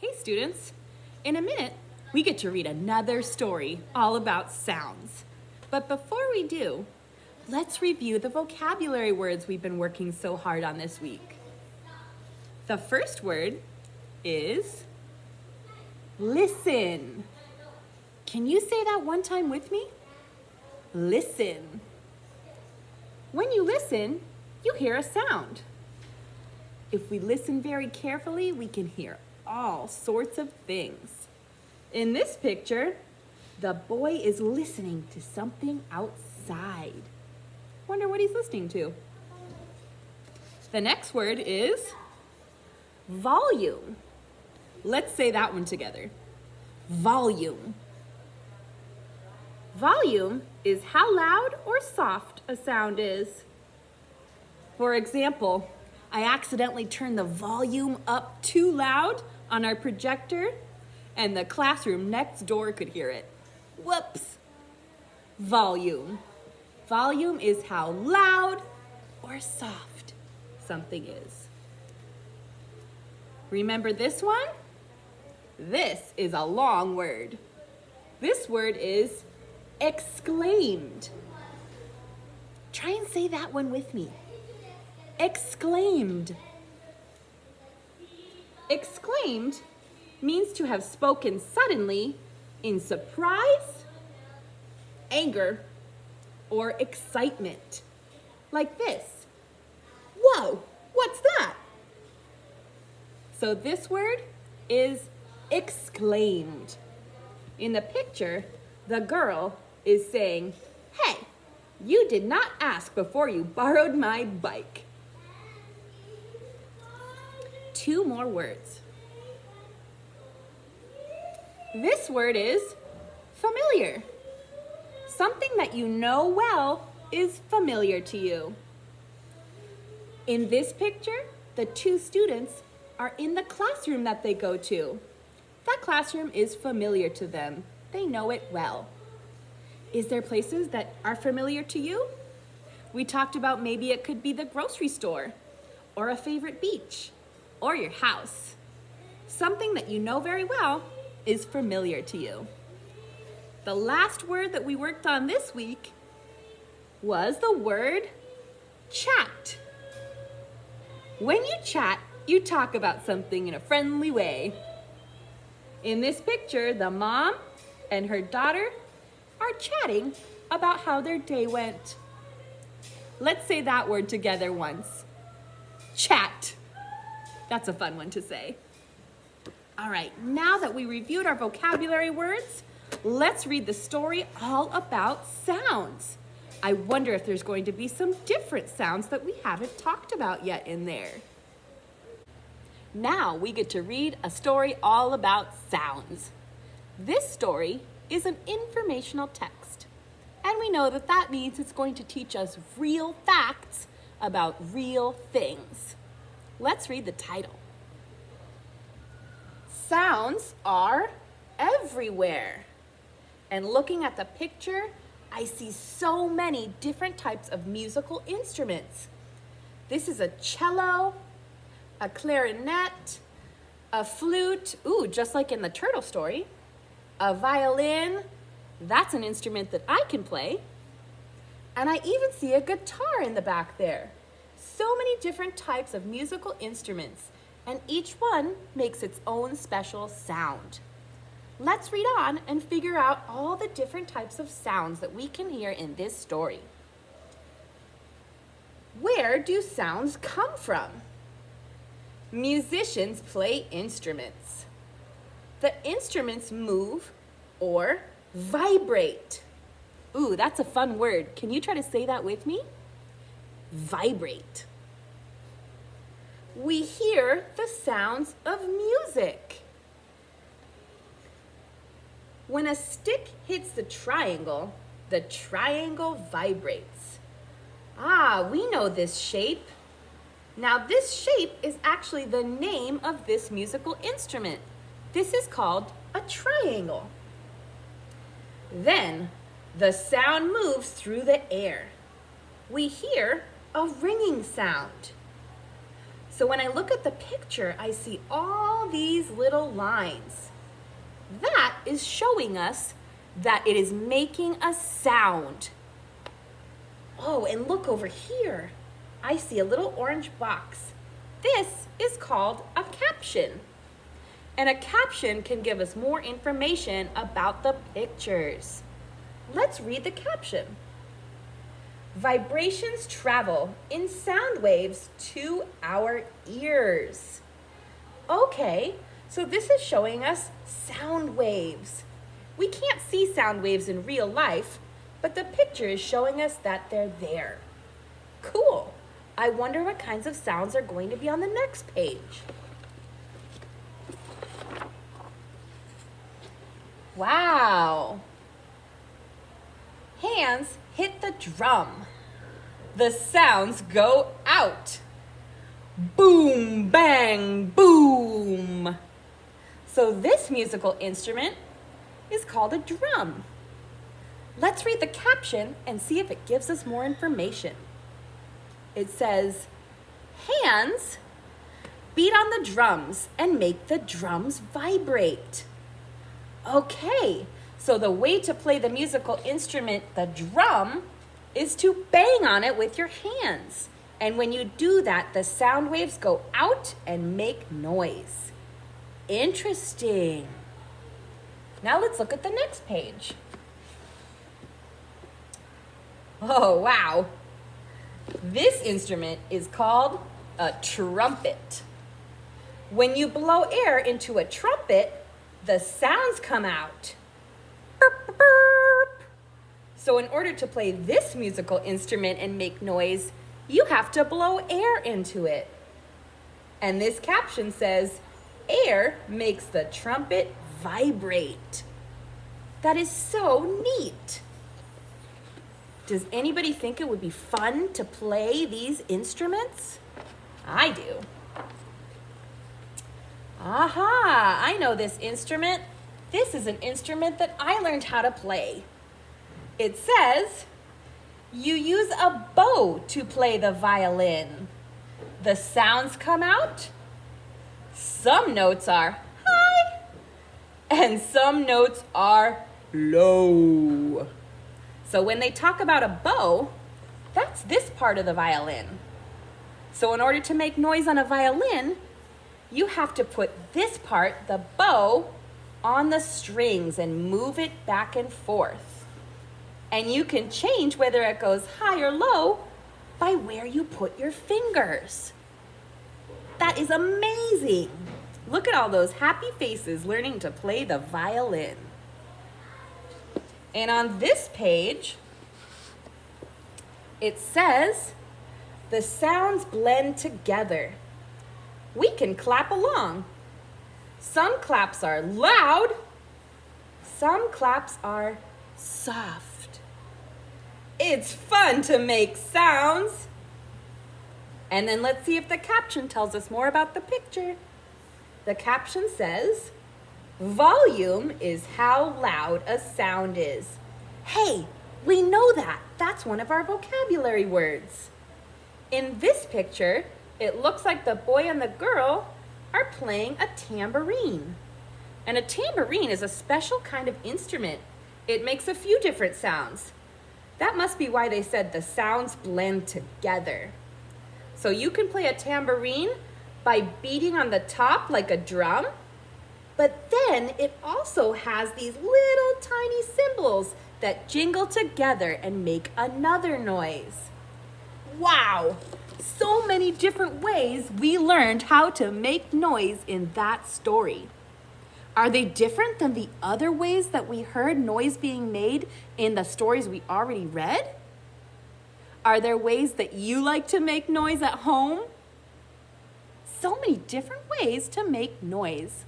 Hey students, in a minute we get to read another story all about sounds. But before we do, let's review the vocabulary words we've been working so hard on this week. The first word is listen. Can you say that one time with me? Listen. When you listen, you hear a sound. If we listen very carefully, we can hear all sorts of things. In this picture, the boy is listening to something outside. Wonder what he's listening to. The next word is volume. Let's say that one together. Volume. Volume is how loud or soft a sound is. For example, I accidentally turned the volume up too loud on our projector, and the classroom next door could hear it. Whoops. Volume. Volume is how loud or soft something is. Remember this one? This is a long word. This word is exclaimed. Try and say that one with me. Exclaimed. Exclaimed means to have spoken suddenly in surprise, anger, or excitement. Like this. Whoa, what's that? So this word is exclaimed. In the picture, the girl is saying, "Hey, you did not ask before you borrowed my bike." Two more words. This word is familiar. Something that you know well is familiar to you. In this picture, the two students are in the classroom that they go to. That classroom is familiar to them. They know it well. Is there places that are familiar to you? We talked about maybe it could be the grocery store, or a favorite beach, or your house. Something that you know very well is familiar to you. The last word that we worked on this week was the word chat. When you chat, you talk about something in a friendly way. In this picture, the mom and her daughter are chatting about how their day went. Let's say that word together once. Chat. That's a fun one to say. All right, now that we reviewed our vocabulary words, let's read the story all about sounds. I wonder if there's going to be some different sounds that we haven't talked about yet in there. Now we get to read a story all about sounds. This story is an informational text, and we know that that means it's going to teach us real facts about real things. Let's read the title. Sounds are everywhere. And looking at the picture, I see so many different types of musical instruments. This is a cello, a clarinet, a flute, ooh, just like in the turtle story, a violin, that's an instrument that I can play, and I even see a guitar in the back there. So many different types of musical instruments, and each one makes its own special sound. Let's read on and figure out all the different types of sounds that we can hear in this story. Where do sounds come from? Musicians play instruments. The instruments move or vibrate. Ooh, that's a fun word. Can you try to say that with me? Vibrate. We hear the sounds of music. When a stick hits the triangle vibrates. Ah, we know this shape. Now this shape is actually the name of this musical instrument. This is called a triangle. Then the sound moves through the air. We hear a ringing sound. So when I look at the picture, I see all these little lines. That is showing us that it is making a sound. Oh, and look over here. I see a little orange box. This is called a caption. And a caption can give us more information about the pictures. Let's read the caption. Vibrations travel in sound waves to our ears. Okay, so this is showing us sound waves. We can't see sound waves in real life, but the picture is showing us that they're there. Cool. I wonder what kinds of sounds are going to be on the next page. Wow. Hands hit the drum. The sounds go out. Boom, bang, boom. So this musical instrument is called a drum. Let's read the caption and see if it gives us more information. It says, hands beat on the drums and make the drums vibrate. Okay, so the way to play the musical instrument, the drum, is to bang on it with your hands. And when you do that, the sound waves go out and make noise. Interesting. Now let's look at the next page. Oh, wow. This instrument is called a trumpet. When you blow air into a trumpet, the sounds come out. Burp, burp, burp. So in order to play this musical instrument and make noise, you have to blow air into it. And this caption says, air makes the trumpet vibrate. That is so neat. Does anybody think it would be fun to play these instruments? I do. Aha, I know this instrument. This is an instrument that I learned how to play. It says, you use a bow to play the violin. The sounds come out. Some notes are high and some notes are low. So when they talk about a bow, that's this part of the violin. So in order to make noise on a violin, you have to put this part, the bow, on the strings and move it back and forth. And you can change whether it goes high or low by where you put your fingers. That is amazing. Look at all those happy faces learning to play the violin. And on this page, it says, the sounds blend together. We can clap along. Some claps are loud, some claps are soft. It's fun to make sounds. And then let's see if the caption tells us more about the picture. The caption says, volume is how loud a sound is. Hey, we know that. That's one of our vocabulary words. In this picture, it looks like the boy and the girl are playing a tambourine. And a tambourine is a special kind of instrument. It makes a few different sounds. That must be why they said the sounds blend together. So you can play a tambourine by beating on the top like a drum, but then it also has these little tiny cymbals that jingle together and make another noise. Wow, so many different ways we learned how to make noise in that story. Are they different than the other ways that we heard noise being made in the stories we already read? Are there ways that you like to make noise at home? So many different ways to make noise.